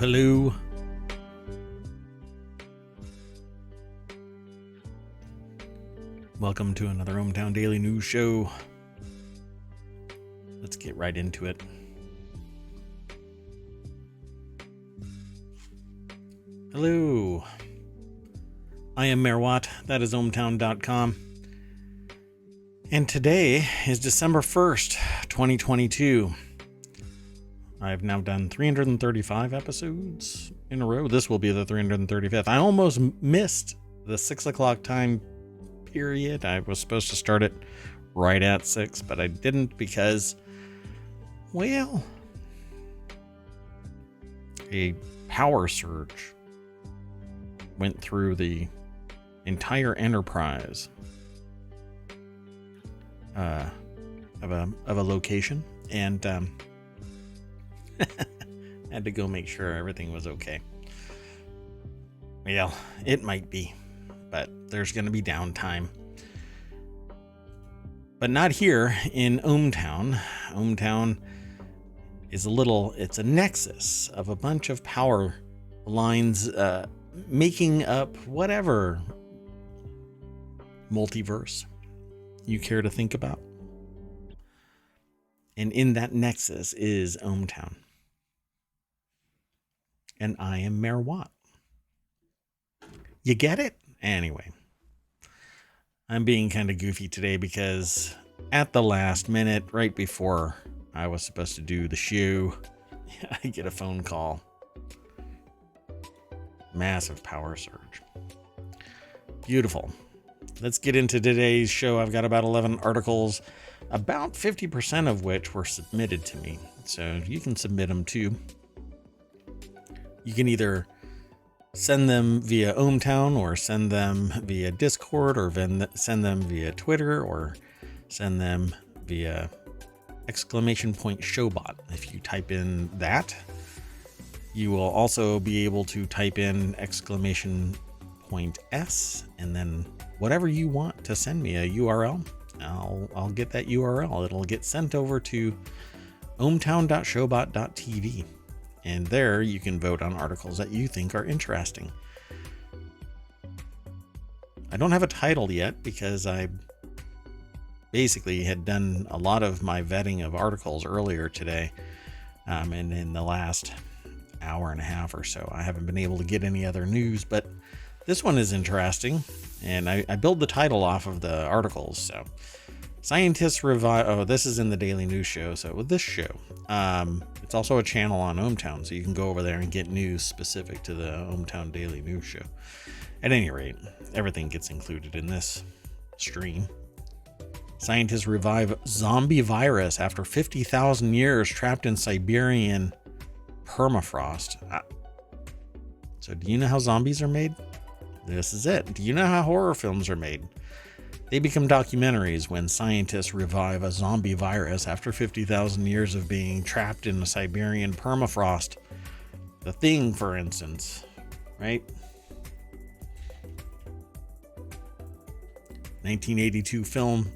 Hello. Welcome to another ohmTown Daily News Show. Let's get right into it. Hello. I am Mayor Watt. That is ohmTown.com. And today is December 1st, 2022. I've now done 335 episodes in a row. This will be the 335th. I almost missed the 6 o'clock time period. I was supposed to start it right at 6, but I didn't because, well, a power surge went through the entire enterprise of a location, and had to go make sure everything was okay. Well, it might be, but there's going to be downtime. But not here in ohmTown. ohmTown is it's a nexus of a bunch of power lines making up whatever multiverse you care to think about. And in that nexus is ohmTown. And I am Mayor Watt. You get it? Anyway, I'm being kind of goofy today because at the last minute, right before I was supposed to do the show, I get a phone call. Massive power surge. Beautiful. Let's get into today's show. I've got about 11 articles, about 50% of which were submitted to me. So you can submit them too. You can either send them via ohmTown or send them via Discord or send them via Twitter or send them via !showbot. If you type in that, you will also be able to type in !s and then whatever you want to send me a URL. I'll get that URL. It'll get sent over to ohmtown.showbot.tv. And there you can vote on articles that you think are interesting. I don't have a title yet because I basically had done a lot of my vetting of articles earlier today. And in the last hour and a half or so, I haven't been able to get any other news, but this one is interesting. And I build the title off of the articles. So scientists revive. This is in the Daily News Show. So with this show, it's also a channel on ohmTown, so you can go over there and get news specific to the ohmTown Daily News Show. At any rate, everything gets included in this stream. Scientists revive zombie virus after 50,000 years trapped in Siberian permafrost. So do you know how zombies are made? This is it. Do you know how horror films are made? They become documentaries when scientists revive a zombie virus after 50,000 years of being trapped in the Siberian permafrost. The Thing, for instance, right? 1982 film,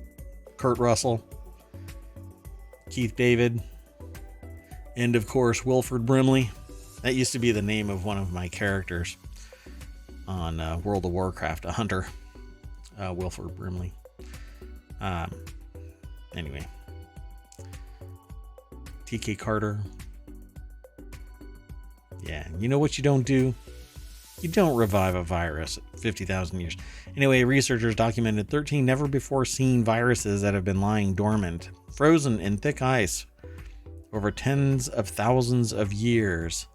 Kurt Russell, Keith David, and of course, Wilford Brimley. That used to be the name of one of my characters on World of Warcraft, a hunter. Wilford Brimley. Anyway, TK Carter. Yeah, you know what you don't do? You don't revive a virus 50,000 years. Anyway, researchers documented 13 never before seen viruses that have been lying dormant, frozen in thick ice over tens of thousands of years.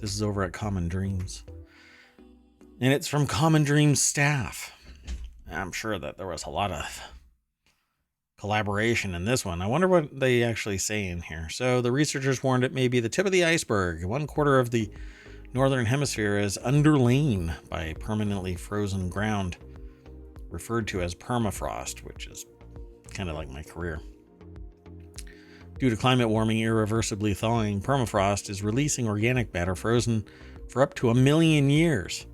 This is over at Common Dreams. And it's from Common Dreams staff. I'm sure that there was a lot of collaboration in this one. I wonder what they actually say in here. So the researchers warned it may be the tip of the iceberg. 1/4 of the northern hemisphere is underlain by permanently frozen ground, referred to as permafrost, which is kind of like my career. Due to climate warming irreversibly thawing, permafrost is releasing organic matter frozen for up to 1 million years,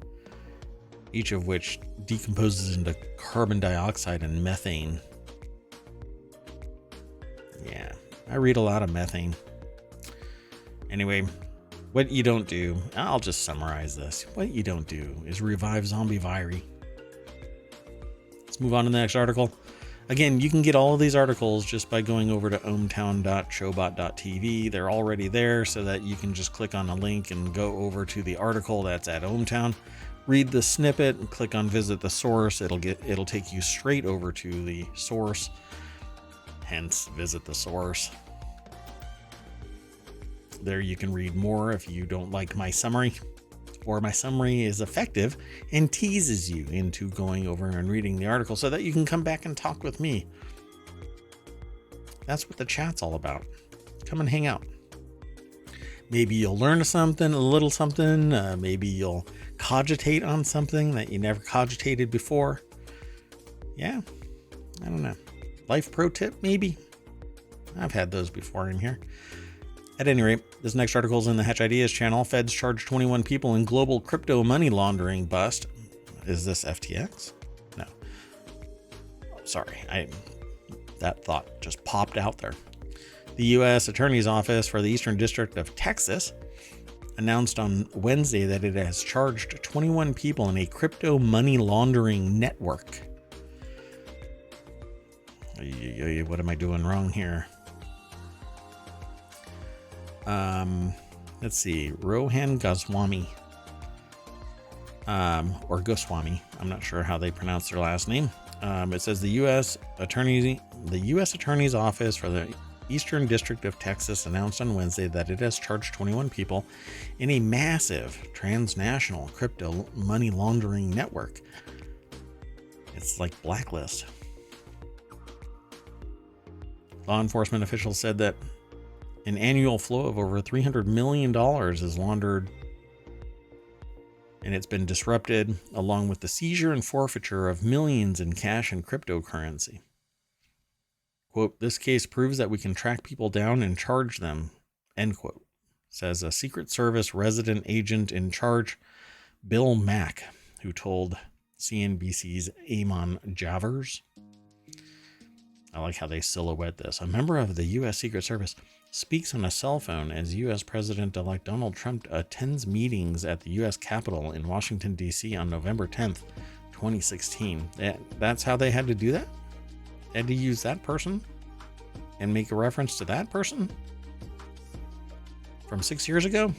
each of which decomposes into carbon dioxide and methane. Yeah, I read a lot of methane. Anyway, what you don't do, I'll just summarize this. What you don't do is revive zombie virus. Let's move on to the next article. Again, you can get all of these articles just by going over to ohmTown.showbot.tv. They're already there so that you can just click on a link and go over to the article that's at ohmTown. Read the snippet and click on visit the source. It'll take you straight over to the source. Hence, visit the source. There you can read more if you don't like my summary, or my summary is effective and teases you into going over and reading the article so that you can come back and talk with me. That's what the chat's all about. Come and hang out. Maybe you'll learn something, a little something. Maybe you'll cogitate on something that you never cogitated before. Yeah, I don't know. Life pro tip, maybe. I've had those before in here. At any rate, this next article is in the Hatch Ideas channel. Feds charge 21 people in global crypto money laundering bust. Is this FTX? No. Sorry, that thought just popped out there. The U.S. Attorney's Office for the Eastern District of Texas announced on Wednesday that it has charged 21 people in a crypto money laundering network. What am I doing wrong here? Let's see, Rohan Goswami, or Goswami. I'm not sure how they pronounce their last name. It says the U.S. Attorney's Office for the Eastern District of Texas announced on Wednesday that it has charged 21 people in a massive transnational crypto money laundering network. It's like Blacklist. Law enforcement officials said that an annual flow of over $300 million is laundered, and it's been disrupted, along with the seizure and forfeiture of millions in cash and cryptocurrency. Quote, this case proves that we can track people down and charge them, end quote, says a Secret Service resident agent in charge, Bill Mack, who told CNBC's Amon Javers. I like how they silhouette this. A member of the U.S. Secret Service speaks on a cell phone as U.S. President-elect Donald Trump attends meetings at the U.S. Capitol in Washington, D.C. on November 10th, 2016. That's how they had to do that? They had to use that person and make a reference to that person from 6 years ago?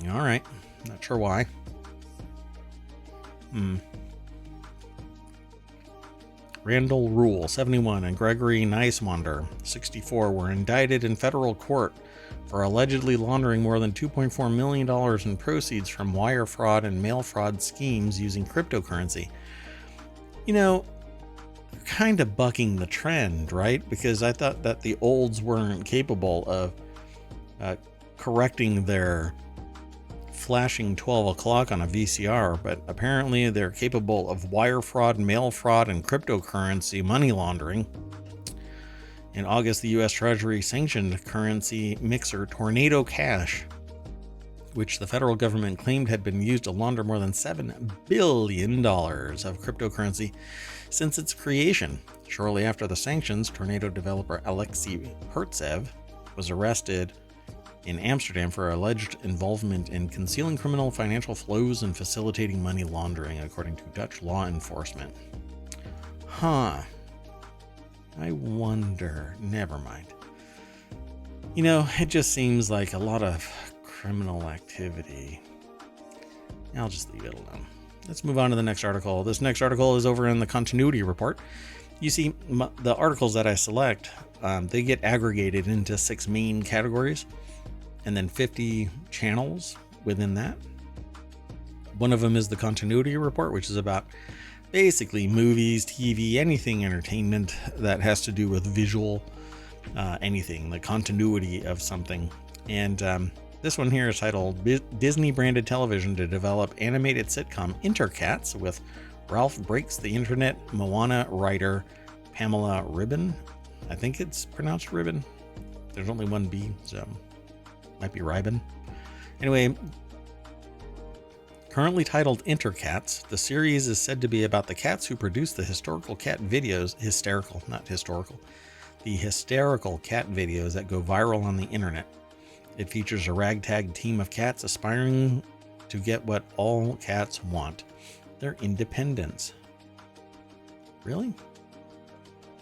All right. Not sure why. Randall Rule, 71, and Gregory Neiswander, 64, were indicted in federal court for allegedly laundering more than $2.4 million in proceeds from wire fraud and mail fraud schemes using cryptocurrency. You know, kind of bucking the trend, right? Because I thought that the olds weren't capable of correcting their flashing 12 o'clock on a VCR, but apparently they're capable of wire fraud, mail fraud, and cryptocurrency money laundering. In August, the U.S. Treasury sanctioned currency mixer Tornado Cash, which the federal government claimed had been used to launder more than $7 billion of cryptocurrency since its creation. Shortly after the sanctions, Tornado developer Alexei Hertsev was arrested in Amsterdam for alleged involvement in concealing criminal financial flows and facilitating money laundering, according to Dutch law enforcement. I wonder. Never mind. You know, it just seems like a lot of criminal activity. I'll just leave it alone. Let's move on to the next article. This next article is over in the continuity report. You see, the articles that I select, they get aggregated into 6 main categories, and then 50 channels within that. One of them is the continuity report, which is about basically movies, TV, anything entertainment that has to do with visual, anything, the continuity of something. And this one here is titled Disney Branded Television to Develop Animated Sitcom Intercats with Ralph Breaks the Internet Moana writer Pamela Ribben. I think it's pronounced Ribben. There's only one B, so might be Ribben. Anyway, currently titled Intercats, the series is said to be about the cats who produce the historical cat videos, hysterical, not historical, the hysterical cat videos that go viral on the internet. It features a ragtag team of cats aspiring to get what all cats want, their independence. Really?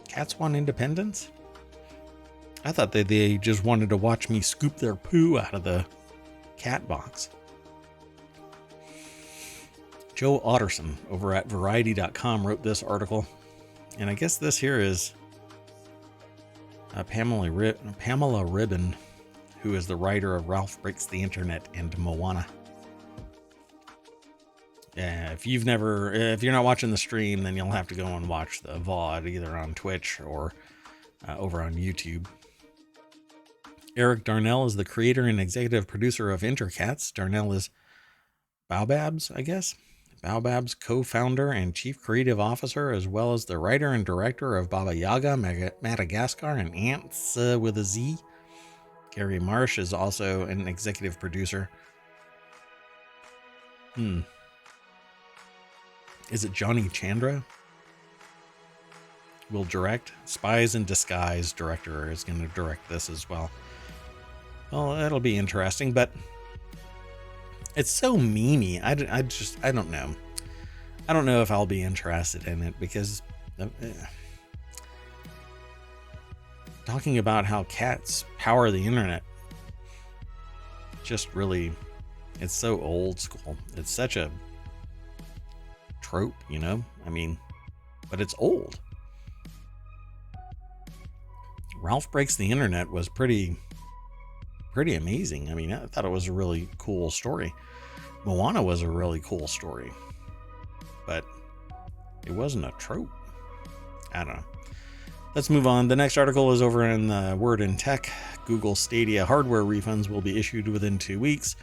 Cats want independence? I thought that they just wanted to watch me scoop their poo out of the cat box. Joe Otterson over at Variety.com wrote this article, and I guess this here is Pamela Ribben, who is the writer of Ralph Breaks the Internet and Moana. If you're not watching the stream, then you'll have to go and watch the VOD either on Twitch or over on YouTube. Eric Darnell is the creator and executive producer of Intercats. Darnell is Baobab's Baobab's co-founder and chief creative officer, as well as the writer and director of Baba Yaga, Madagascar, and Ants with a Z. Gary Marsh is also an executive producer. Is it Johnny Chandra? Will direct. Spies in Disguise director is going to direct this as well. Well, that'll be interesting, but it's so memey. I don't know. I don't know if I'll be interested in it because talking about how cats power the internet just really, it's so old school. It's such a trope, you know? I mean, but it's old. Ralph Breaks the Internet was pretty amazing. I mean, I thought it was a really cool story. Moana was a really cool story, but it wasn't a trope. I don't know. Let's move on. The next article is over in the Word in Tech. Google Stadia hardware refunds will be issued within 2 weeks.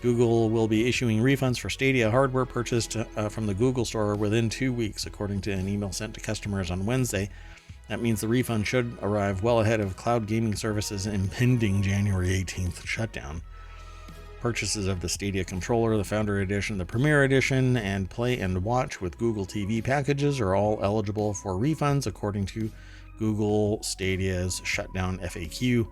Google will be issuing refunds for Stadia hardware purchased from the Google Store within 2 weeks, according to an email sent to customers on Wednesday. That means the refund should arrive well ahead of cloud gaming services' impending January 18th shutdown. Purchases of the Stadia controller, the Founder Edition, the Premier Edition, and Play and Watch with Google TV packages are all eligible for refunds, according to Google Stadia's shutdown FAQ.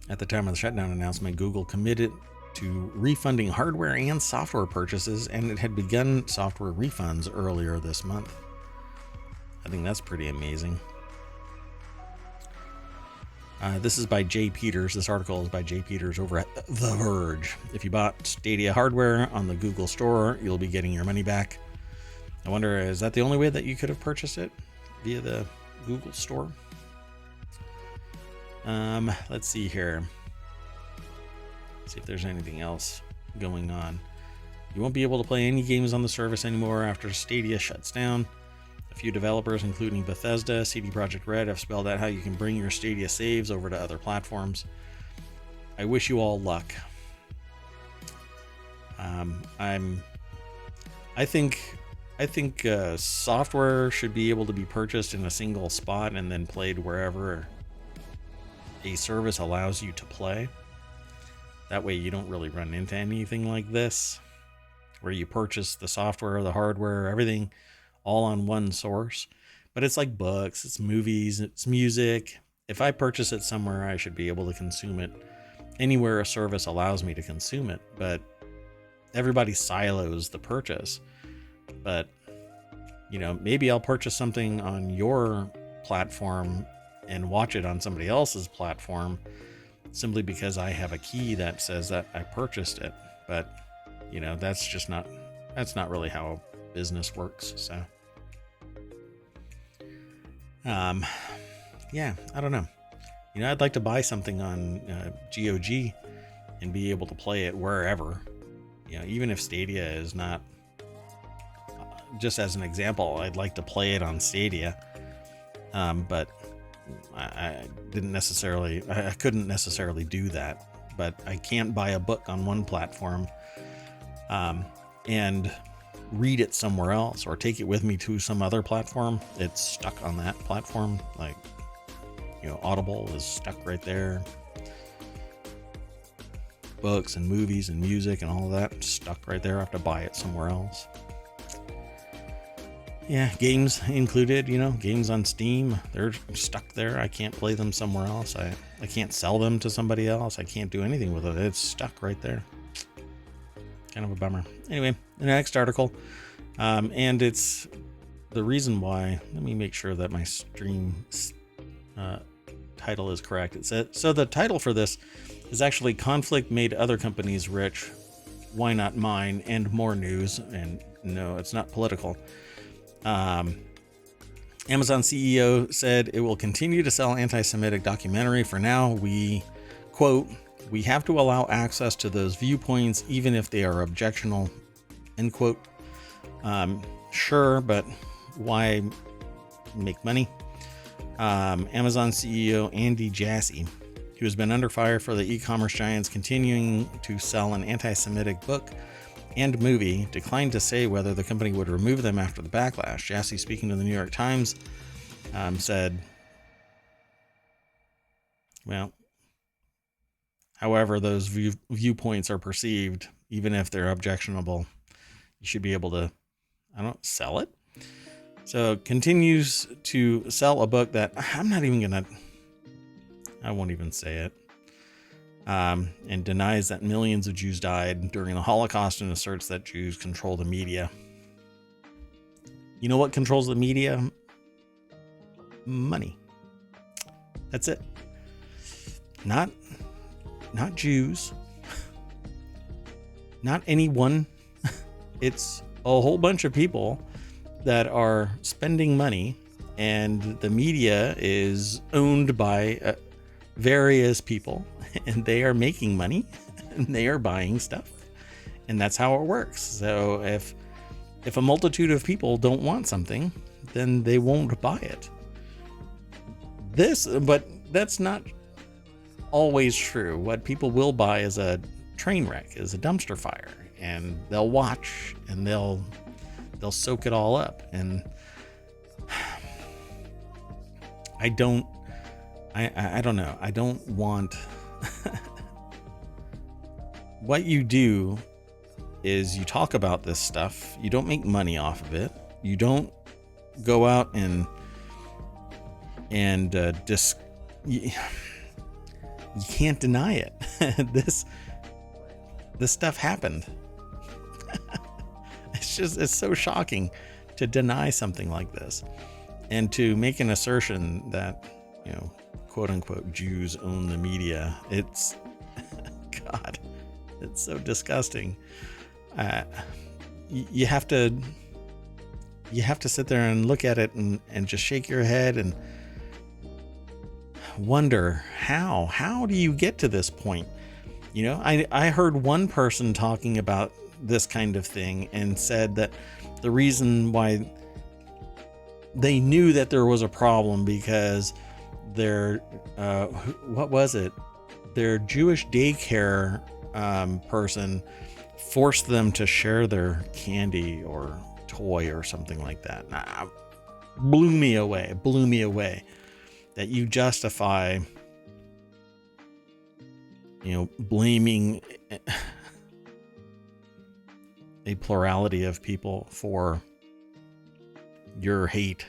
At the time of the shutdown announcement, Google committed to refunding hardware and software purchases, and it had begun software refunds earlier this month. I think that's pretty amazing. This is by Jay Peters. This article is by Jay Peters over at The Verge. If you bought Stadia hardware on the Google Store, you'll be getting your money back. I wonder, is that the only way that you could have purchased it? Via the Google Store? Let's see here. See if there's anything else going on. You won't be able to play any games on the service anymore after Stadia shuts down. A few developers, including Bethesda, CD Projekt Red, have spelled out how you can bring your Stadia saves over to other platforms. I wish you all luck. I think software should be able to be purchased in a single spot and then played wherever a service allows you to play. That way you don't really run into anything like this, where you purchase the software, the hardware, everything all on one source. But it's like books, it's movies, it's music. If I purchase it somewhere, I should be able to consume it anywhere a service allows me to consume it. But everybody silos the purchase. But, you know, maybe I'll purchase something on your platform and watch it on somebody else's platform simply because I have a key that says that I purchased it. But, you know, that's not really how business works. So, yeah, I don't know. You know, I'd like to buy something on GOG and be able to play it wherever. You know, even if Stadia is not, just as an example, I'd like to play it on Stadia. But I couldn't necessarily do that. But I can't buy a book on one platform and read it somewhere else or take it with me to some other platform. It's stuck on that platform. Like, you know, Audible is stuck right there. Books and movies and music and all that stuck right there. I have to buy it somewhere else. Yeah, games included, games on Steam, they're stuck there. I can't play them somewhere else. I can't sell them to somebody else. I can't do anything with it. It's stuck right there. Kind of a bummer. Anyway, the next article, and it's the reason why. Let me make sure that my stream title is correct. It says, so the title for this is actually "Conflict Made Other Companies Rich. Why Not Mine?" and more news. And no, it's not political. Amazon CEO said it will continue to sell anti-Semitic documentary. For now, we, quote, "We have to allow access to those viewpoints even if they are objectionable," end quote. Sure, but why make money? Amazon CEO Andy Jassy, who has been under fire for the e-commerce giants continuing to sell an anti-Semitic book and movie, declined to say whether the company would remove them after the backlash. Jassy, speaking to the New York Times, said, well, however those viewpoints are perceived, even if they're objectionable, you should be able to, sell it. So continues to sell a book that I won't even say it. And denies that millions of Jews died during the Holocaust and asserts that Jews control the media. You know what controls the media? Money. That's it. Not Jews. Not anyone. It's a whole bunch of people that are spending money, and the media is owned by various people, and they are making money and they are buying stuff, and that's how it works. So if a multitude of people don't want something, then they won't buy it. But that's not always true. What people will buy is a train wreck, is a dumpster fire, and they'll watch and they'll soak it all up. And I don't know. I don't want what you do is you talk about this stuff. You don't make money off of it. You don't go out and you can't deny it. This stuff happened. It's so shocking to deny something like this and to make an assertion that, quote unquote, Jews own the media. It's God, it's so disgusting. You have to sit there and look at it and just shake your head and wonder how do you get to this point? I heard one person talking about this kind of thing and said that the reason why they knew that there was a problem because their their Jewish daycare person forced them to share their candy or toy or something like that. Blew me away that you justify blaming a plurality of people for your hate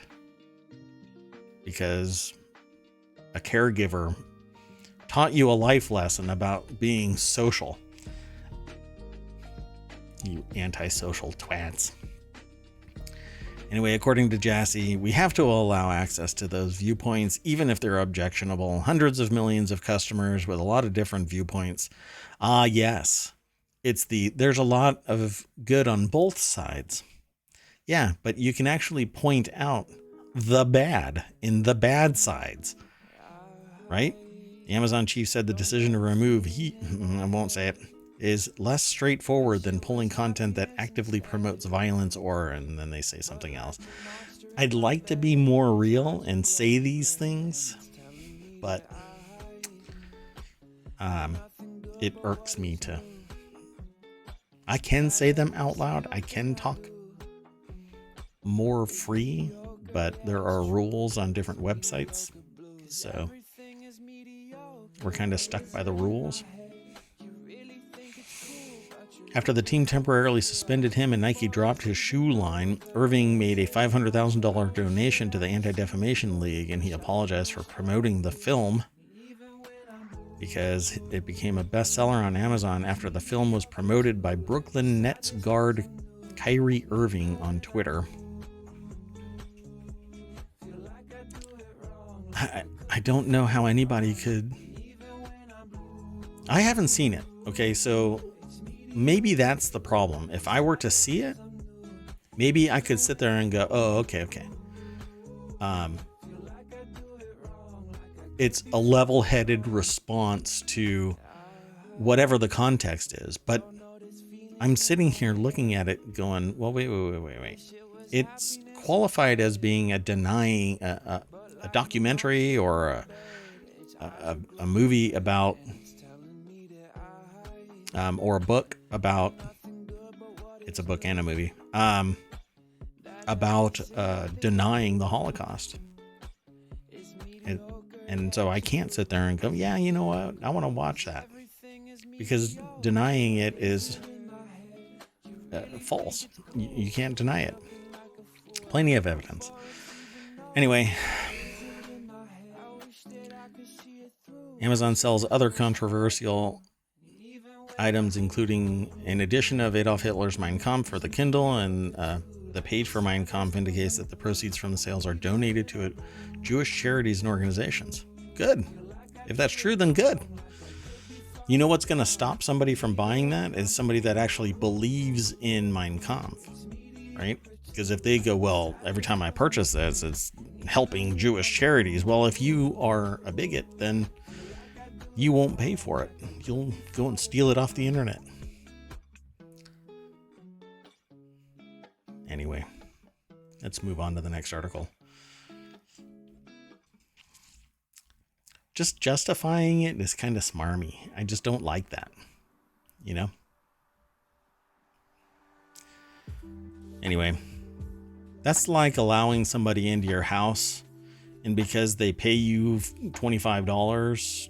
because a caregiver taught you a life lesson about being social. You antisocial twats. Anyway, according to Jassy, we have to allow access to those viewpoints, even if they're objectionable. Hundreds of millions of customers with a lot of different viewpoints. Yes. There's a lot of good on both sides. Yeah, but you can actually point out the bad in the bad sides, right? The Amazon chief said the decision to remove I won't say it, is less straightforward than pulling content that actively promotes violence and then they say something else. I'd like to be more real and say these things, but it irks me to. I can say them out loud. I can talk more free, but there are rules on different websites. So we're kind of stuck by the rules. After the team temporarily suspended him and Nike dropped his shoe line, Irving made a $500,000 donation to the Anti-Defamation League, and he apologized for promoting the film because it became a bestseller on Amazon after the film was promoted by Brooklyn Nets guard Kyrie Irving on Twitter. I don't know how anybody could... I haven't seen it, okay, so maybe that's the problem. If I were to see it, maybe I could sit there and go, oh, okay. It's a level-headed response to whatever the context is. But I'm sitting here looking at it going, well, wait. It's qualified as being a denying, a documentary or a movie about, or a book about, it's a book and a movie, about denying the Holocaust. And so I can't sit there and go, yeah, you know what? I want to watch that, because denying it is false. You can't deny it. Plenty of evidence. Anyway, Amazon sells other controversial items, including an edition of Adolf Hitler's Mein Kampf for the Kindle, and the page for Mein Kampf indicates that the proceeds from the sales are donated to Jewish charities and organizations. Good. If that's true, then good. You know what's going to stop somebody from buying that is somebody that actually believes in Mein Kampf, right? Because if they go, well, every time I purchase this, it's helping Jewish charities. Well, if you are a bigot, then you won't pay for it. You'll go and steal it off the internet. Anyway, let's move on to the next article. Just justifying it is kind of smarmy. I just don't like that, you know? Anyway, that's like allowing somebody into your house, and because they pay you $25,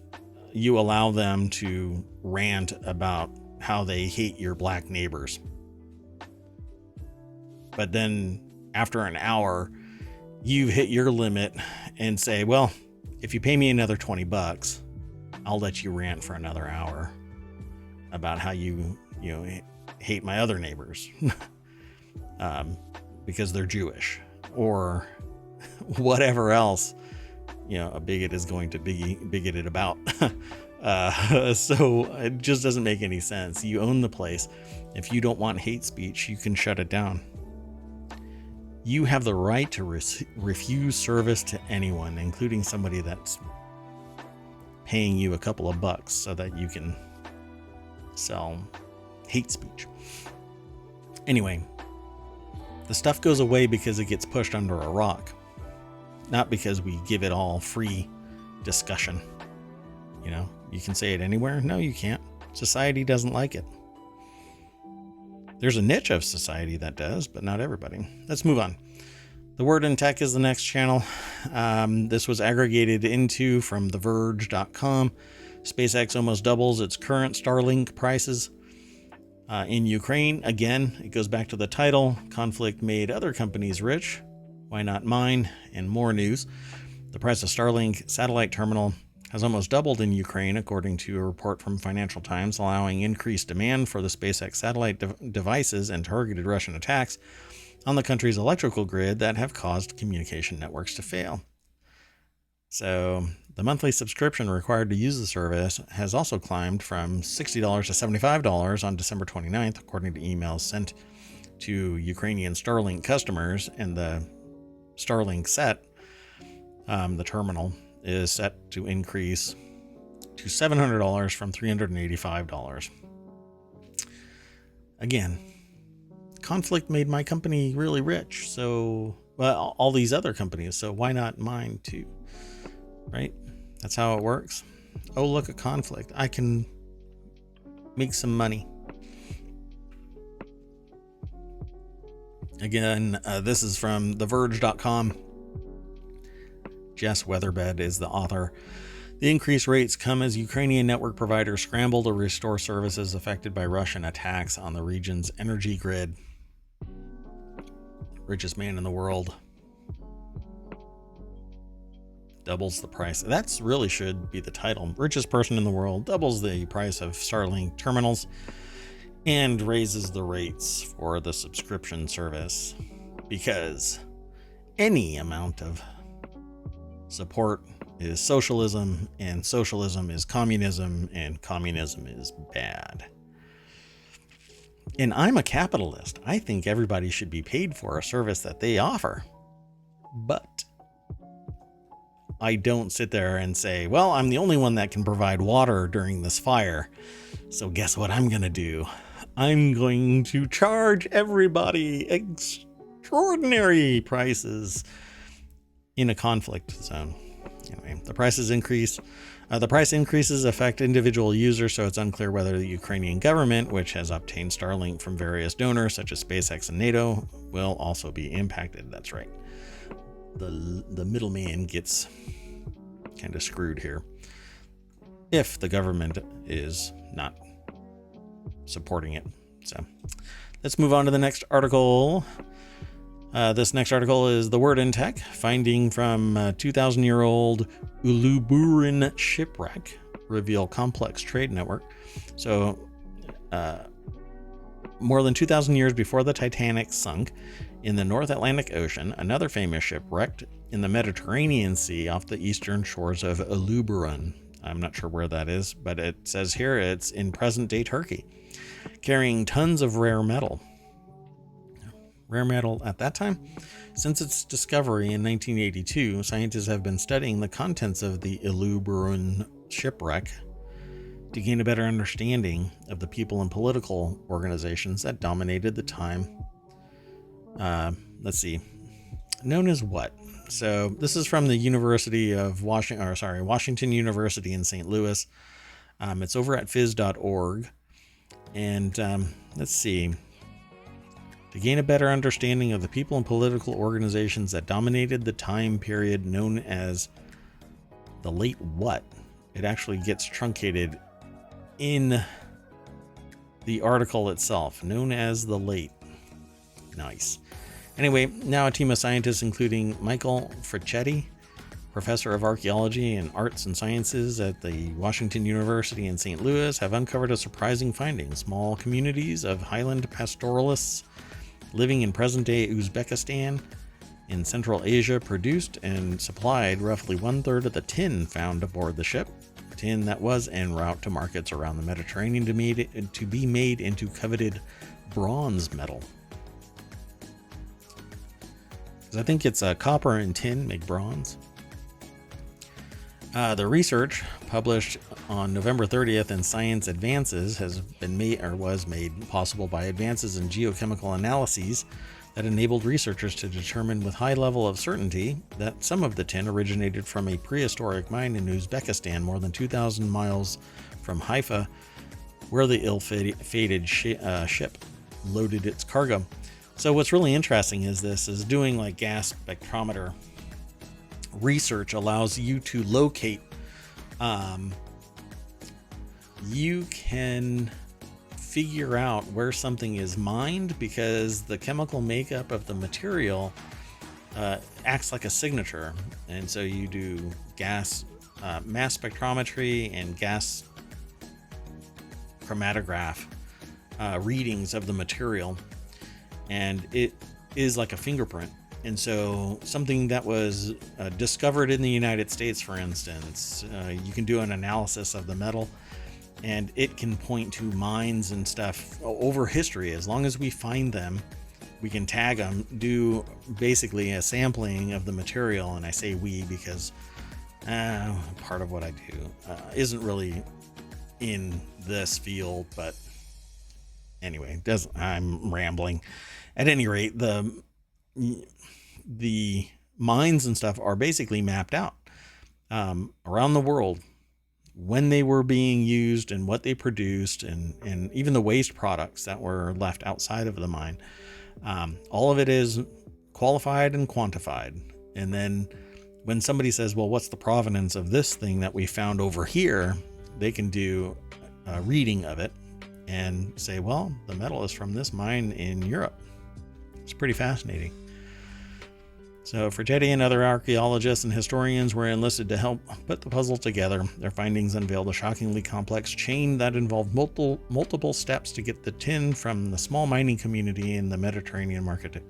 you allow them to rant about how they hate your black neighbors. But then after an hour, you hit your limit and say, well, if you pay me another $20, I'll let you rant for another hour about how you hate my other neighbors because they're Jewish or whatever else, a bigot is going to be bigoted about. So it just doesn't make any sense. You own the place. If you don't want hate speech, you can shut it down. You have the right to refuse service to anyone, including somebody that's paying you a couple of bucks so that you can sell hate speech. Anyway, the stuff goes away because it gets pushed under a rock, not because we give it all free discussion. You can say it anywhere. No, you can't. Society doesn't like it. There's a niche of society that does, but not everybody. Let's move on. The Word in Tech is the next channel. This was aggregated into from TheVerge.com. SpaceX almost doubles its current Starlink prices in Ukraine. Again, it goes back to the title. Conflict made other companies rich. Why not mine? And more news. The price of Starlink satellite terminal has almost doubled in Ukraine, according to a report from Financial Times, allowing increased demand for the SpaceX satellite devices and targeted Russian attacks on the country's electrical grid that have caused communication networks to fail. So the monthly subscription required to use the service has also climbed from $60 to $75 on December 29th, according to emails sent to Ukrainian Starlink customers. And the Starlink set, the terminal, is set to increase to $700 from $385. Again, conflict made my company really rich. So, well, all these other companies. So why not mine too? Right? That's how it works. Oh, look at conflict. I can make some money. Again, this is from TheVerge.com. Jess Weatherbed is the author. The increased rates come as Ukrainian network providers scramble to restore services affected by Russian attacks on the region's energy grid. Richest man in the world doubles the price. That's really should be the title. Richest person in the world doubles the price of Starlink terminals and raises the rates for the subscription service, because any amount of support is socialism, and socialism is communism, and communism is bad. And I'm a capitalist. I think everybody should be paid for a service that they offer. But I don't sit there and say, well, I'm the only one that can provide water during this fire. So guess what I'm going to do? I'm going to charge everybody extraordinary prices in a conflict zone. Anyway, the prices increase. The price increases affect individual users, so it's unclear whether the Ukrainian government, which has obtained Starlink from various donors such as SpaceX and NATO, will also be impacted. That's right. The middleman gets kind of screwed here if the government is not supporting it. So let's move on to the next article. This next article is The Word in Tech, finding from 2,000-year-old Uluburun shipwreck reveal complex trade network. So more than 2,000 years before the Titanic sunk in the North Atlantic Ocean, another famous ship wrecked in the Mediterranean Sea off the eastern shores of Uluburun. I'm not sure where that is, but it says here it's in present-day Turkey, carrying tons of rare metal. Rare metal at that time? Since its discovery in 1982, scientists have been studying the contents of the Uluburun shipwreck to gain a better understanding of the people and political organizations that dominated the time. Let's see. Known as what? So this is from the University of Washington University in St. Louis. It's over at phys.org. And let's see. To gain a better understanding of the people and political organizations that dominated the time period known as the late what? It actually gets truncated in the article itself, known as the late. Nice. Anyway, now a team of scientists, including Michael Fricchetti, professor of archaeology and arts and sciences at the Washington University in St. Louis, have uncovered a surprising finding. Small communities of highland pastoralists living in present-day Uzbekistan in Central Asia produced and supplied roughly 1/3 of the tin found aboard the ship, tin that was en route to markets around the Mediterranean to be made into coveted bronze metal. Because I think it's copper and tin make bronze. The research, published on November 30th in Science Advances, was made possible by advances in geochemical analyses that enabled researchers to determine with high level of certainty that some of the tin originated from a prehistoric mine in Uzbekistan, more than 2,000 miles from Haifa, where the ill-fated ship loaded its cargo. So what's really interesting is doing like gas spectrometer research allows you to locate, you can figure out where something is mined because the chemical makeup of the material acts like a signature. And so you do gas mass spectrometry and gas chromatograph readings of the material, and it is like a fingerprint. And so something that was discovered in the United States, for instance, you can do an analysis of the metal and it can point to mines and stuff over history. As long as we find them, we can tag them, do basically a sampling of the material. And I say we because part of what I do isn't really in this field, but anyway, I'm rambling. At any rate, the mines and stuff are basically mapped out around the world, when they were being used and what they produced, and even the waste products that were left outside of the mine. All of it is qualified and quantified. And then when somebody says, well, what's the provenance of this thing that we found over here? They can do a reading of it and say, well, the metal is from this mine in Europe. It's pretty fascinating. So Ferchetti and other archaeologists and historians were enlisted to help put the puzzle together. Their findings unveiled a shockingly complex chain that involved multiple steps to get the tin from the small mining community in the Mediterranean market,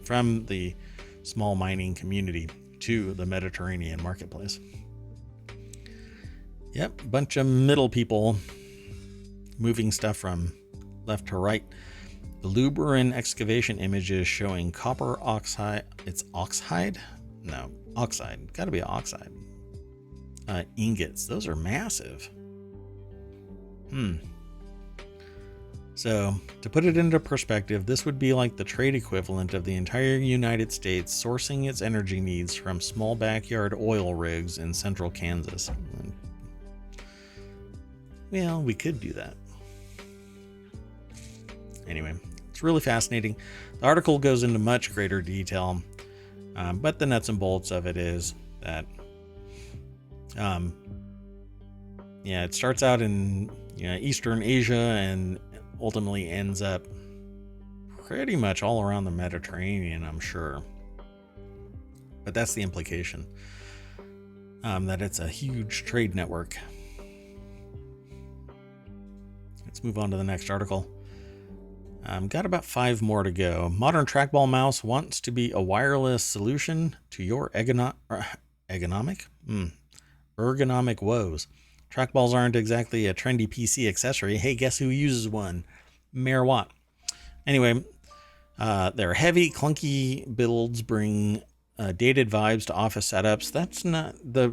from the small mining community to the Mediterranean marketplace. Yep, bunch of middle people moving stuff from left to right. The Luberon excavation images showing copper oxide. It's oxide? No, oxide. Got to be oxide. Ingots. Those are massive. So, to put it into perspective, this would be like the trade equivalent of the entire United States sourcing its energy needs from small backyard oil rigs in central Kansas. Well, we could do that. Anyway, it's really fascinating. The article goes into much greater detail, but the nuts and bolts of it is that, it starts out in Eastern Asia and ultimately ends up pretty much all around the Mediterranean, I'm sure. But that's the implication, that it's a huge trade network. Let's move on to the next article. Got about 5 more to go. Modern trackball mouse wants to be a wireless solution to your ergonomic woes. Trackballs aren't exactly a trendy PC accessory. Hey, guess who uses one? Mayor Watt. Anyway, their heavy, clunky builds bring dated vibes to office setups. That's not the...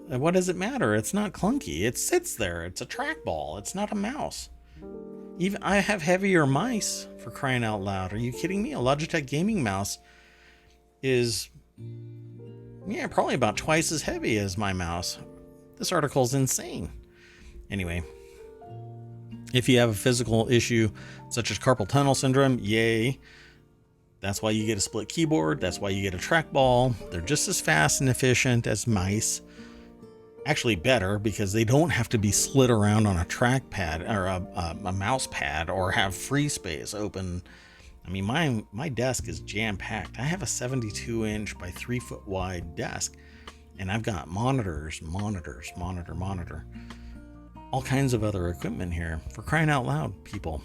What does it matter? It's not clunky. It sits there. It's a trackball. It's not a mouse. Even I have heavier mice, for crying out loud. Are you kidding me? A Logitech gaming mouse is, probably about twice as heavy as my mouse. This article is insane. Anyway, if you have a physical issue such as carpal tunnel syndrome, yay. That's why you get a split keyboard. That's why you get a trackball. They're just as fast and efficient as mice. Actually better, because they don't have to be slid around on a trackpad or a mouse pad or have free space open. I mean, my desk is jam-packed. I have a 72-inch by 3-foot wide desk, and I've got monitor, all kinds of other equipment here. For crying out loud, people.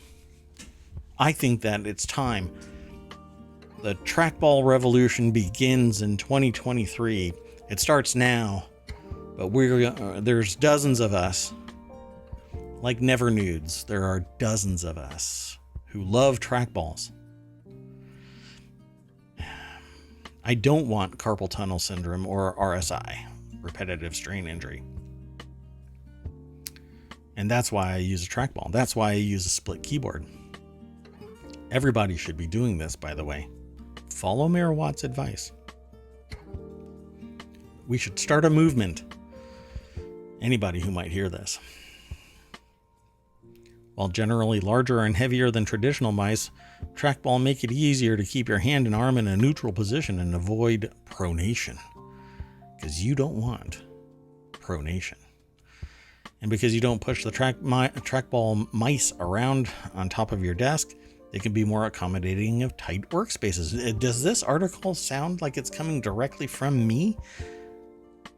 I think that it's time. The trackball revolution begins in 2023. It starts now. But there's dozens of us, like Never Nudes. There are dozens of us who love trackballs. I don't want carpal tunnel syndrome or RSI, repetitive strain injury. And that's why I use a trackball. That's why I use a split keyboard. Everybody should be doing this, by the way. Follow Mayor Watt's advice. We should start a movement. Anybody who might hear this. While generally larger and heavier than traditional mice, trackball make it easier to keep your hand and arm in a neutral position and avoid pronation. Because you don't want pronation. And because you don't push the trackball mice around on top of your desk, they can be more accommodating of tight workspaces. Does this article sound like it's coming directly from me?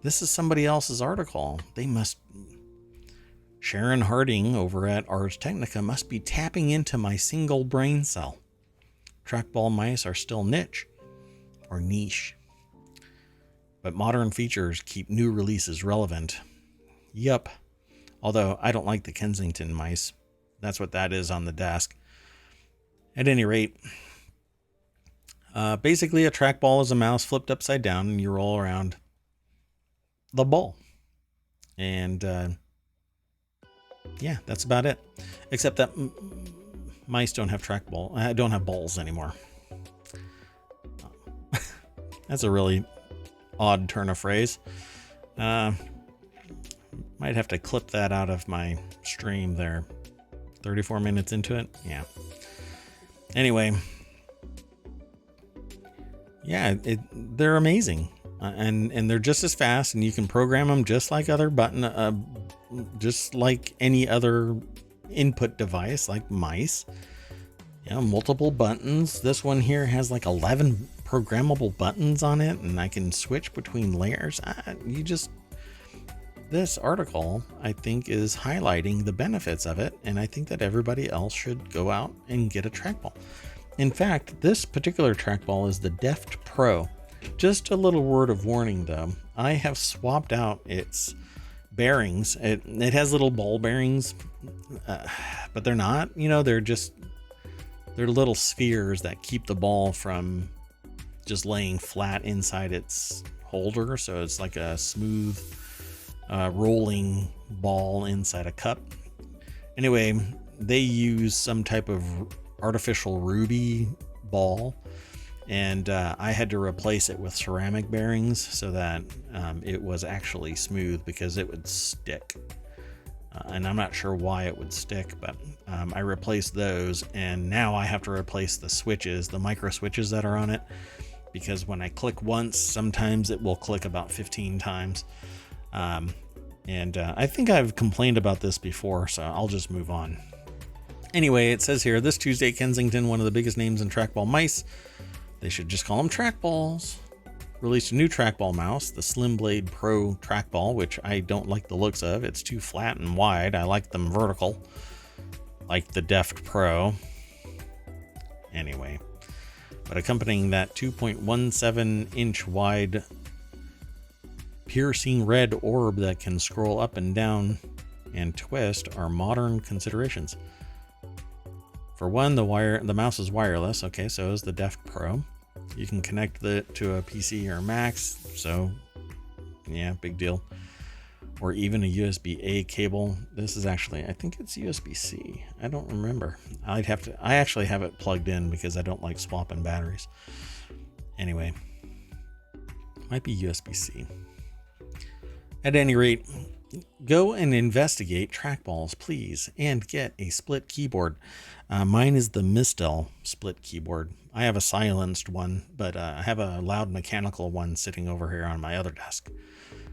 This is somebody else's article. They must... Sharon Harding over at Ars Technica must be tapping into my single brain cell. Trackball mice are still niche. Or niche. But modern features keep new releases relevant. Yup. Although I don't like the Kensington mice. That's what that is on the desk. At any rate, basically a trackball is a mouse flipped upside down and you roll around the ball. And yeah, that's about it. Except that mice don't have don't have balls anymore. That's a really odd turn of phrase. Might have to clip that out of my stream there. 34 minutes into it. Yeah. Anyway. Yeah, they're amazing. and they're just as fast, and you can program them just like just like any other input device, like mice. Multiple buttons. This one here has like 11 programmable buttons on it, and I can switch between layers. This article, I think, is highlighting the benefits of it, and I think that everybody else should go out and get a trackball. In fact, this particular trackball is the Deft Pro. Just a little word of warning though, I have swapped out its bearings. It has little ball bearings, but they're not, they're little spheres that keep the ball from just laying flat inside its holder. So it's like a smooth rolling ball inside a cup. Anyway, they use some type of artificial ruby ball, and I had to replace it with ceramic bearings so that it was actually smooth, because it would stick. And I'm not sure why it would stick, but I replaced those, and now I have to replace the switches, the micro switches that are on it, because when I click once, sometimes it will click about 15 times. And I think I've complained about this before, so I'll just move on. Anyway, it says here, this Tuesday, Kensington, one of the biggest names in trackball mice, they should just call them trackballs, released a new trackball mouse, the Slim Blade Pro trackball, which I don't like the looks of. It's too flat and wide. I like them vertical, like the Deft Pro. Anyway, but accompanying that 2.17-inch wide piercing red orb that can scroll up and down and twist are modern considerations. For one, the mouse is wireless. Okay, so is the Deft Pro. You can connect it to a PC or Mac, so yeah, big deal. Or even a USB-A cable. This is actually, I think it's USB-C. I don't remember. I actually have it plugged in because I don't like swapping batteries. Anyway, might be USB-C. At any rate, go and investigate trackballs, please, and get a split keyboard. Mine is the Mistel split keyboard. I have a silenced one, but I have a loud mechanical one sitting over here on my other desk.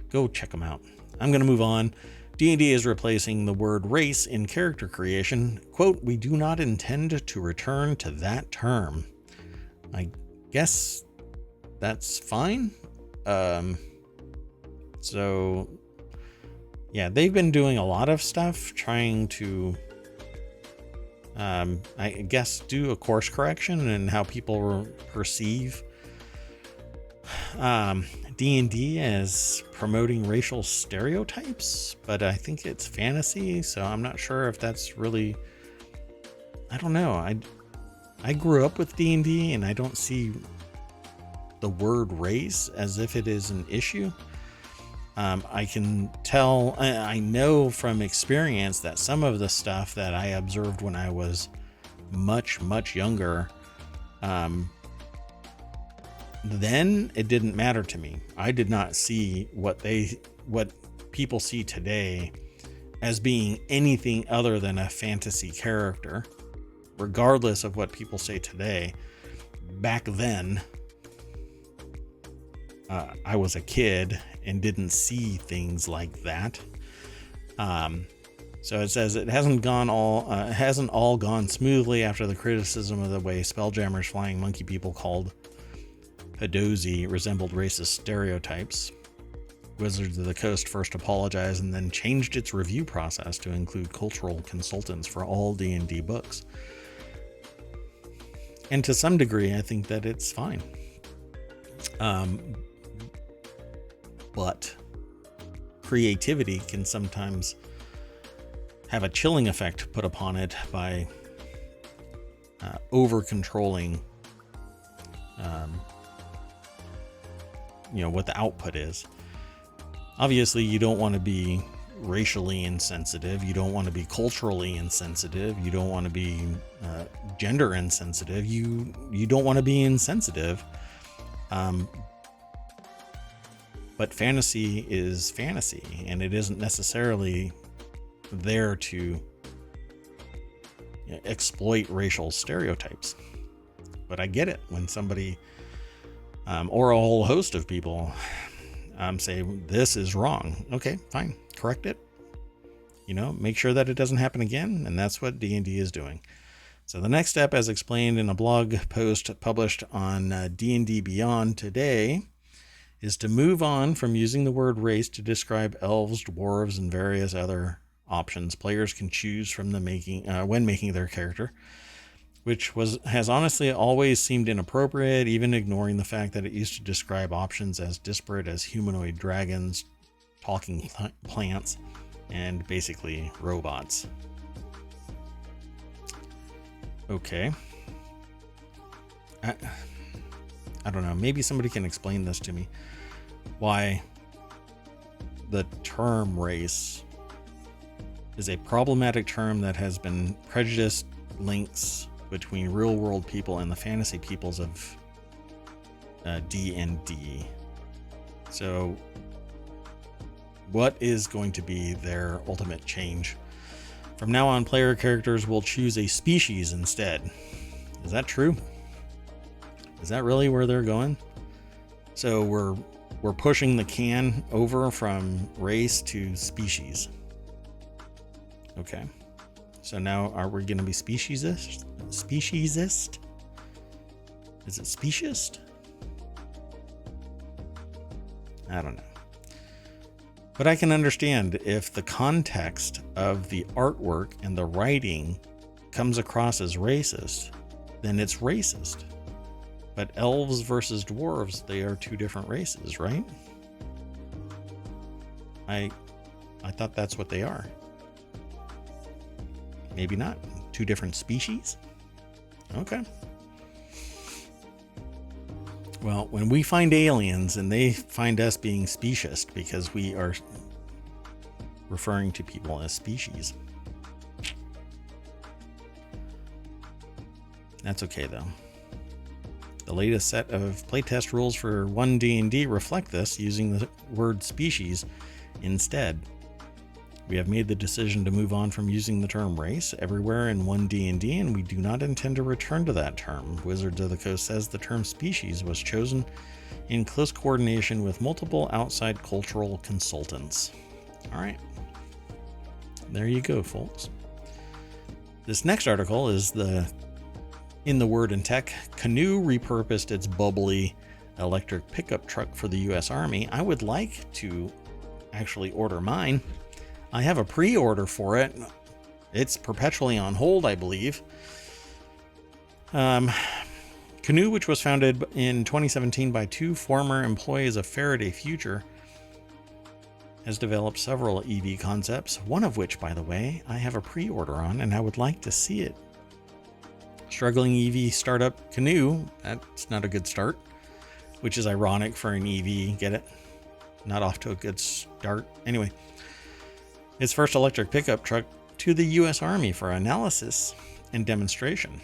Go check them out. I'm going to move on. D&D is replacing the word race in character creation. Quote, "We do not intend to return to that term." I guess that's fine. So yeah, they've been doing a lot of stuff trying to, I guess, do a course correction in how people perceive D&D as promoting racial stereotypes, but I think it's fantasy, so I'm not sure if that's really, I don't know. I grew up with D&D, and I don't see the word race as if it is an issue. I can tell, I know from experience that some of the stuff that I observed when I was much, much younger, then it didn't matter to me. I did not see what people see today as being anything other than a fantasy character, regardless of what people say today. Back then, I was a kid and didn't see things like that. So it says it hasn't all gone smoothly after the criticism of the way Spelljammer's flying monkey people called Hadozi resembled racist stereotypes. Wizards of the Coast first apologized and then changed its review process to include cultural consultants for all D&D books. And to some degree, I think that it's fine. But creativity can sometimes have a chilling effect put upon it by over controlling what the output is. Obviously, you don't want to be racially insensitive. You don't want to be culturally insensitive. You don't want to be gender insensitive. You don't want to be insensitive. But fantasy is fantasy, and it isn't necessarily there to exploit racial stereotypes. But I get it when somebody or a whole host of people say this is wrong. Okay, fine, correct it. Make sure that it doesn't happen again, and that's what D&D is doing. So the next step, as explained in a blog post published on D&D Beyond today, is to move on from using the word race to describe elves, dwarves, and various other options players can choose from when making their character, which has honestly always seemed inappropriate, even ignoring the fact that it used to describe options as disparate as humanoid dragons, talking plants, and basically robots. Okay. I don't know. Maybe somebody can explain this to me. Why the term race is a problematic term that has been prejudiced links between real world people and the fantasy peoples of D&D. So what is going to be their ultimate change? From now on, player characters will choose a species instead. Is that true? Is that really where they're going? So we're pushing the can over from race to species. Okay. So now are we going to be speciesist? Speciesist? Is it speciesist? I don't know. But I can understand if the context of the artwork and the writing comes across as racist, then it's racist. But elves versus dwarves, they are two different races, right? I thought that's what they are. Maybe not. Two different species? Okay. Well, when we find aliens and they find us being speciesist because we are referring to people as species, that's okay though. The latest set of playtest rules for 1D&D reflect this, using the word species instead. We have made the decision to move on from using the term race everywhere in 1D&D, and we do not intend to return to that term. Wizards of the Coast says the term species was chosen in close coordination with multiple outside cultural consultants. All right. There you go, folks. This next article is in the Word and Tech. Canoe repurposed its bubbly electric pickup truck for the U.S. Army. I would like to actually order mine. I have a pre-order for it. It's perpetually on hold, I believe. Canoe, which was founded in 2017 by two former employees of Faraday Future, has developed several EV concepts, one of which, by the way, I have a pre-order on, and I would like to see it. Struggling EV startup Canoe, that's not a good start, which is ironic for an EV, get it? Not off to a good start. Anyway, its first electric pickup truck to the U.S. Army for analysis and demonstration.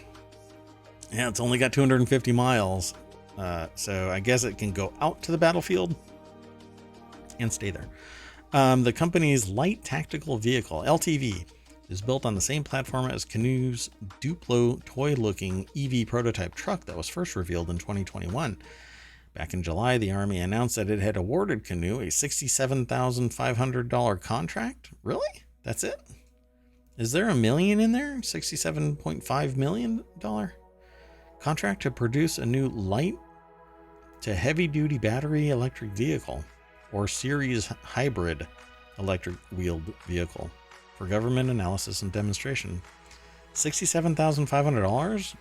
Yeah, it's only got 250 miles, so I guess it can go out to the battlefield and stay there. The company's light tactical vehicle, LTV, is built on the same platform as Canoe's Duplo toy-looking EV prototype truck that was first revealed in 2021. Back in July, the Army announced that it had awarded Canoe a $67,500 contract. Really? That's it? Is there $1 million in there? $67.5 million contract to produce a new light to heavy-duty battery electric vehicle or series hybrid electric wheeled vehicle for government analysis and demonstration. $67,500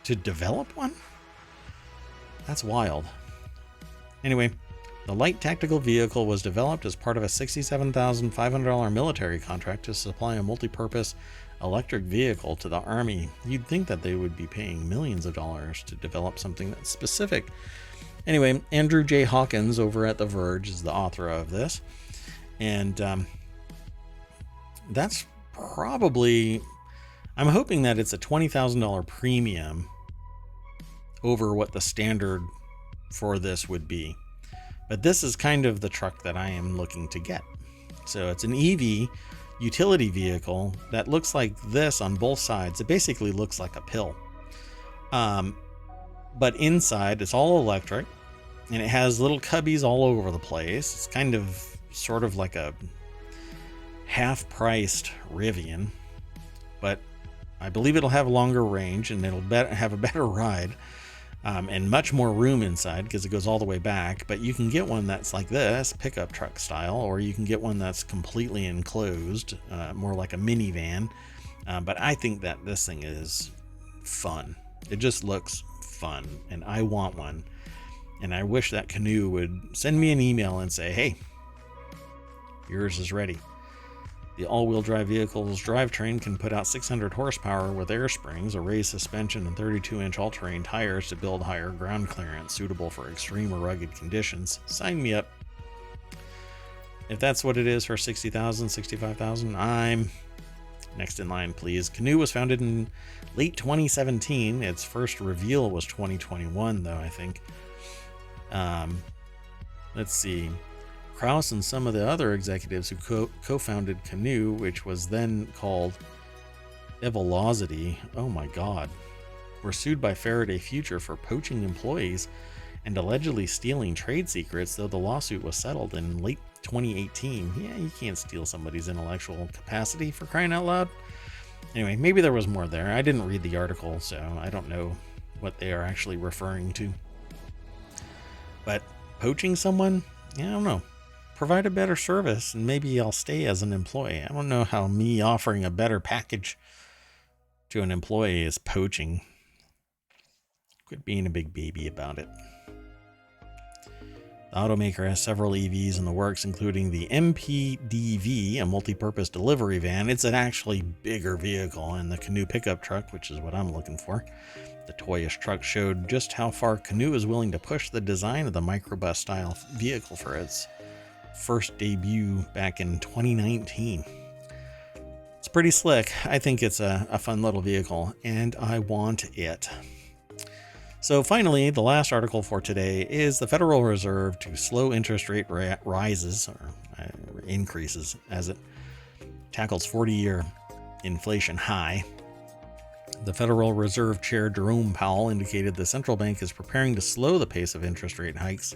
to develop one? That's wild. Anyway, the light tactical vehicle was developed as part of a $67,500 military contract to supply a multi-purpose electric vehicle to the Army. You'd think that they would be paying millions of dollars to develop something that's specific. Anyway, Andrew J. Hawkins over at The Verge is the author of this. And that's probably, I'm hoping that it's a $20,000 premium over what the standard for this would be. But this is kind of the truck that I am looking to get. So it's an EV utility vehicle that looks like this on both sides. It basically looks like a pill. But inside, it's all electric. and it has little cubbies all over the place. It's kind of sort of like a half-priced Rivian, but I believe it'll have a longer range and it'll have a better ride, and much more room inside because it goes all the way back. But you can get one that's like this, pickup truck style, or you can get one that's completely enclosed, more like a minivan. But I think that this thing is fun. It just looks fun, and I want one. And I wish that Canoo would send me an email and say, hey, yours is ready. The all-wheel drive vehicle's drivetrain can put out 600 horsepower with air springs, a raised suspension, and 32-inch all-terrain tires to build higher ground clearance suitable for extreme or rugged conditions. Sign me up. If that's what it is for $60,000, $65,000, I'm next in line, please. Canoo was founded in late 2017. Its first reveal was 2021, though, I think. Let's see. Kraus and some of the other executives who co-founded Canoo, which was then called Evolosity, oh my god, were sued by Faraday Future for poaching employees and allegedly stealing trade secrets, though the lawsuit was settled in late 2018. Yeah, you can't steal somebody's intellectual capacity, for crying out loud. Anyway, maybe there was more there. I didn't read the article, so I don't know what they are actually referring to. But poaching someone? Yeah, I don't know. Provide a better service and maybe I'll stay as an employee. I don't know how me offering a better package to an employee is poaching. Quit being a big baby about it. The automaker has several EVs in the works, including the MPDV, a multi-purpose delivery van. It's an actually bigger vehicle, and the Canoo pickup truck, which is what I'm looking for. The toyish truck showed just how far Canoo is willing to push the design of the microbus-style vehicle for its first debut back in 2019. It's pretty slick. I think it's a fun little vehicle, and I want it. So finally, the last article for today is the Federal Reserve to slow interest rate rises, or increases, as it tackles 40-year inflation high. The Federal Reserve Chair Jerome Powell indicated the central bank is preparing to slow the pace of interest rate hikes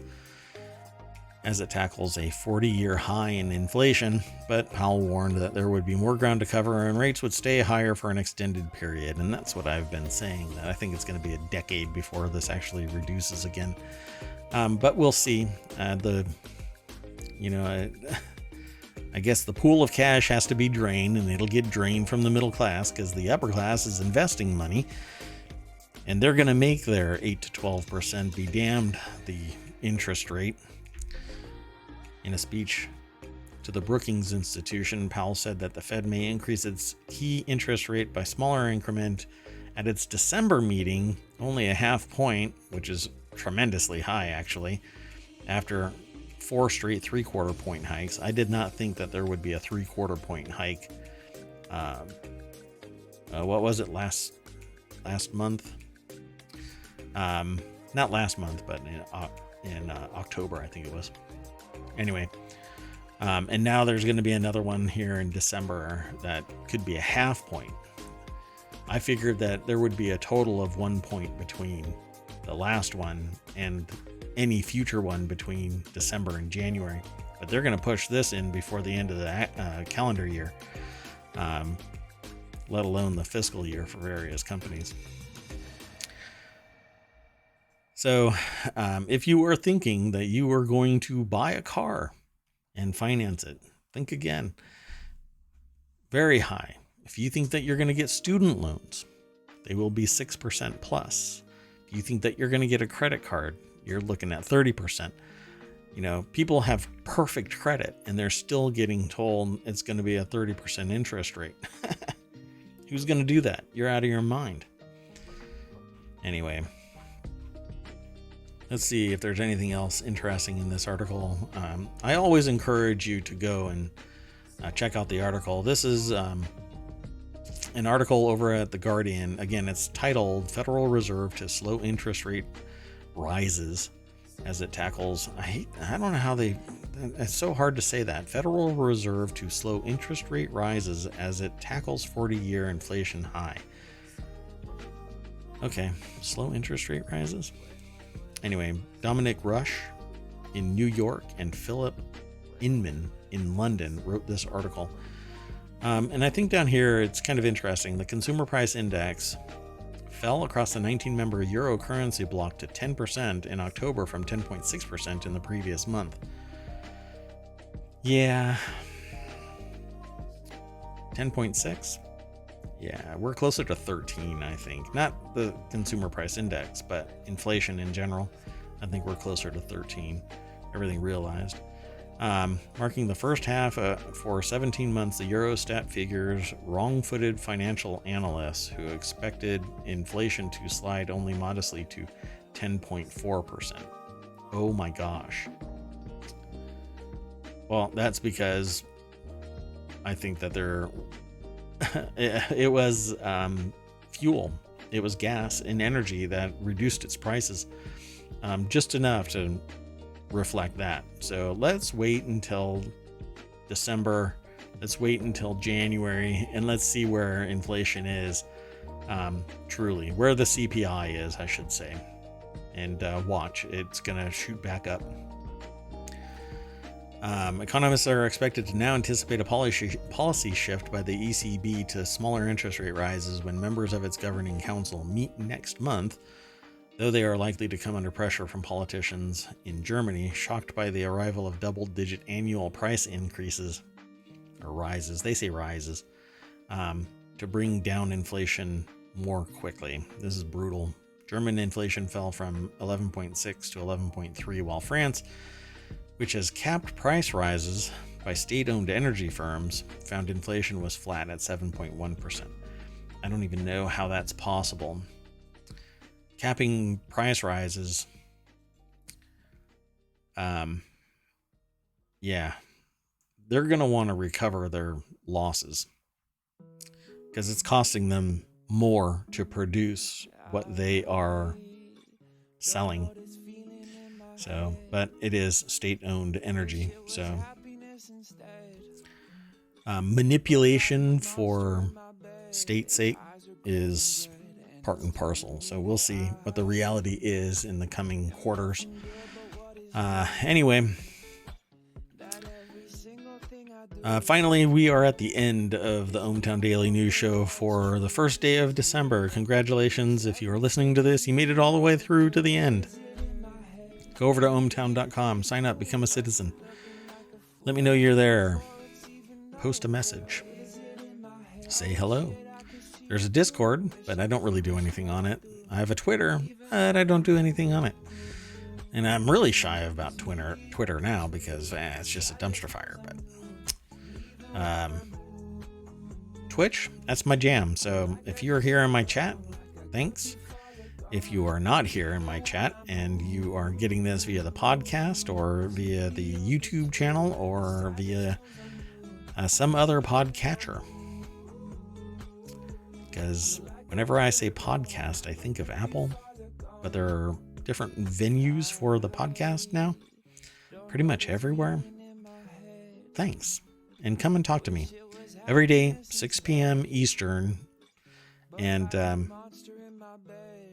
as it tackles a 40-year high in inflation, but Powell warned that there would be more ground to cover and rates would stay higher for an extended period. And that's what I've been saying, that I think it's going to be a decade before this actually reduces again. But we'll see. I guess the pool of cash has to be drained, and it'll get drained from the middle class because the upper class is investing money, and they're going to make their 8 to 12%, be damned the interest rate. In a speech to the Brookings Institution, Powell said that the Fed may increase its key interest rate by smaller increment at its December meeting, only a half point, which is tremendously high actually, after 4 straight 3/4 point hikes. I did not think that there would be a 3/4 point hike. What was it, last month? Not last month, but in October, I think it was. Anyway, and now there's going to be another one here in December that could be a half point. I figured that there would be a total of 1 point between the last one and any future one between December and January, but they're going to push this in before the end of the calendar year, let alone the fiscal year for various companies. So if you were thinking that you were going to buy a car and finance it, think again. Very high. If you think that you're going to get student loans, they will be 6% plus. If you think that you're going to get a credit card, you're looking at 30%. You know, people have perfect credit and they're still getting told it's going to be a 30% interest rate. Who's going to do that? You're out of your mind. Anyway, let's see if there's anything else interesting in this article. I always encourage you to go and check out the article. This is an article over at The Guardian. Again, it's titled Federal Reserve to Slow Interest Rate Rises as it tackles, I don't know how it's so hard to say that. Federal Reserve to slow interest rate rises as it tackles 40-year inflation high. Okay, slow interest rate rises. Anyway, Dominic Rush in New York and Philip Inman in London wrote this article. And I think down here it's kind of interesting. The consumer price index fell across the 19-member euro currency bloc to 10% in October from 10.6% in the previous month. Yeah. 10.6? Yeah, we're closer to 13, I think. Not the consumer price index, but inflation in general. I think we're closer to 13. Everything realized. Marking the first half for 17 months, the Eurostat figures wrong-footed financial analysts who expected inflation to slide only modestly to 10.4%. Oh my gosh. Well, that's because I think that it was fuel. It was gas and energy that reduced its prices just enough to reflect that. So let's wait until December. Let's wait until January, and let's see where inflation is, truly, where the CPI is, I should say. And watch, it's going to shoot back up. Economists are expected to now anticipate a policy shift by the ECB to smaller interest rate rises when members of its governing council meet next month, though they are likely to come under pressure from politicians in Germany, shocked by the arrival of double-digit annual price increases, or rises, they say rises, to bring down inflation more quickly. This is brutal. German inflation fell from 11.6 to 11.3, while France, which has capped price rises by state-owned energy firms, found inflation was flat at 7.1%. I don't even know how that's possible. Capping price rises, yeah, they're going to want to recover their losses because it's costing them more to produce what they are selling. So, but it is state-owned energy. So, manipulation for state's sake is part and parcel. So we'll see what the reality is in the coming quarters. Anyway, finally, we are at the end of the ohmTown Daily News Show for the first day of December. Congratulations. If you are listening to this, you made it all the way through to the end. Go over to ohmTown.com, sign up, become a citizen. Let me know you're there. Post a message. Say hello. There's a Discord, but I don't really do anything on it. I have a Twitter, but I don't do anything on it. And I'm really shy about Twitter now because it's just a dumpster fire. But Twitch, that's my jam. So if you're here in my chat, thanks. If you are not here in my chat and you are getting this via the podcast or via the YouTube channel or via some other podcatcher, because whenever I say podcast, I think of Apple, but there are different venues for the podcast now, pretty much everywhere. Thanks. And come and talk to me every day, 6 p.m. Eastern. And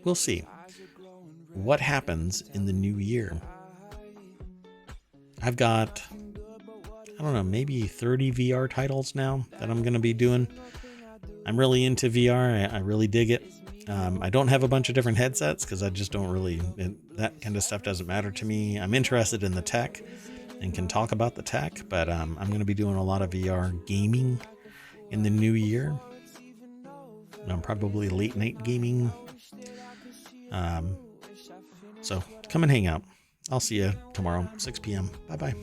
we'll see what happens in the new year. I've got, I don't know, maybe 30 VR titles now that I'm going to be doing. I'm really into VR. I really dig it. I don't have a bunch of different headsets because I just don't really, that kind of stuff doesn't matter to me. I'm interested in the tech and can talk about the tech, but I'm going to be doing a lot of VR gaming in the new year. Probably late night gaming. So come and hang out. I'll see you tomorrow, 6 p.m. Bye-bye.